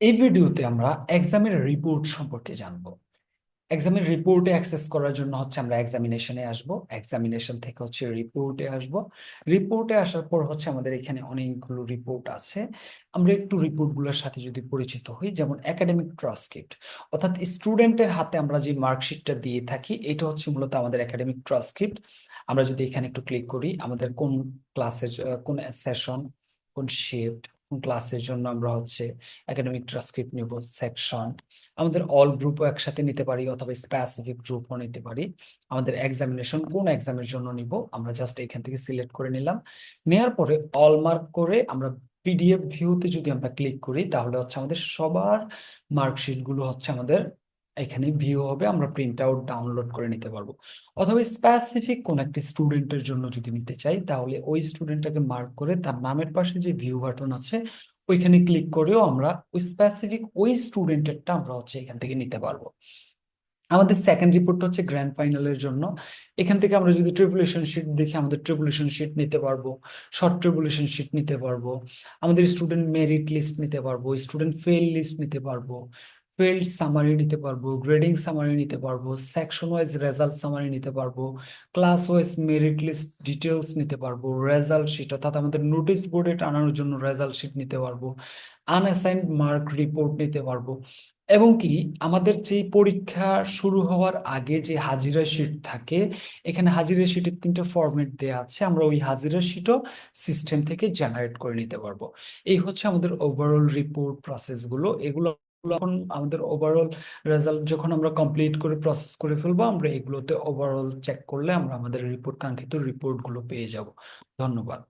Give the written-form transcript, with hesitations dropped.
এই ভিডিওতে আমরা এক্সামের রিপোর্ট সম্পর্কে জানবো। এক্সামের রিপোর্টে অ্যাক্সেস করার জন্য হচ্ছে আমরা এক্সামিনেশনে আসব, এক্সামিনেশন থেকে হচ্ছে রিপোর্টে আসব। রিপোর্টে আসার পর হচ্ছে আমাদের এখানে অনেকগুলো রিপোর্ট আছে। আমরা একটু রিপোর্টগুলোর সাথে যদি পরিচিত হই, যেমন একাডেমিক ট্রান্সক্রিপ্ট, অর্থাৎ স্টুডেন্টের হাতে আমরা যে মার্কশিটটা দিয়ে থাকি, এটা হচ্ছে মূলত আমাদের একাডেমিক ট্রান্সক্রিপ্ট। আমরা যদি এখানে একটু ক্লিক করি, আমাদের কোন ক্লাসের কোন সেশন, কোন শিফট, কোন ক্লাসের জন্য আমরা হচ্ছে একাডেমিক ট্রান্সক্রিপ্ট নিব, সেকশন, আমাদের অল গ্রুপও একসাথে নিতে পারি অথবা স্পেসিফিক গ্রুপও নিতে পারি। আমাদের এক্সামিনেশন কোন এক্সামের জন্য নিব, আমরা জাস্ট এখান থেকে সিলেক্ট করে নিলাম। নেওয়ার পরে অল মার্ক করে আমরা পিডিএফ ভিউতে যদি আমরা ক্লিক করি, তাহলে হচ্ছে আমাদের সবার মার্কশিট গুলো হচ্ছে আমাদের এখানে ভিউ হবে, আমরা প্রিন্ট আউট ডাউনলোড করে নিতে পারবো। অথবা স্পেসিফিক কোন একটি স্টুডেন্টের জন্য যদি নিতে চাই, তাহলে ওই স্টুডেন্টটাকে মার্ক করে তার নামের পাশে যে ভিউ বাটন আছে ওইখানে ক্লিক করেও আমরা ওই স্পেসিফিক ওই স্টুডেন্টেরটা আমরা হচ্ছে এখান থেকে নিতে পারবো। আমাদের সেকেন্ড রিপোর্ট হচ্ছে গ্র্যান্ড ফাইনালের জন্য। এখান থেকে আমরা যদি ট্রিবুলেশন শিট দেখি, আমাদের ট্রিবুলেশন শিট নিতে পারবো, শর্ট ট্রিবুলেশন শিট নিতে পারবো, আমাদের স্টুডেন্ট মেরিট লিস্ট নিতে পারবো, স্টুডেন্ট ফেল লিস্ট নিতে পারবো, ফেল্ড সামারি নিতে পারবো, গ্রেডিং সামারি নিতে পারবো, সেকশন ওয়াইজ রেজাল্ট সামারি নিতে পারবো, class wise merit list details নিতে পারবো, রেজাল্ট শিট অর্থাৎ আমাদের নোটিশ বোর্ডে টানানোর জন্য রেজাল্ট শিট নিতে পারবো, আনঅ্যাসাইন্ড মার্ক রিপোর্ট নিতে পারবো। এবং কি আমাদের যে পরীক্ষা শুরু হওয়ার আগে যে হাজিরা শিট থাকে, এখানে হাজিরা শিটের 3টা ফরম্যাট দেওয়া আছে, আমরা ওই হাজিরা শিটও সিস্টেম থেকে জেনারেট করে নিতে পারবো। এই হচ্ছে আমাদের ওভারঅল রিপোর্ট প্রসেস গুলো। এগুলো যখন আমাদের ওভারঅল রেজাল্ট যখন আমরা কমপ্লিট করে প্রসেস করে ফেলবো, আমরা এগুলোতে ওভারঅল চেক করলে আমরা আমাদের রিপোর্ট, কাঙ্ক্ষিত রিপোর্ট গুলো পেয়ে যাব। ধন্যবাদ।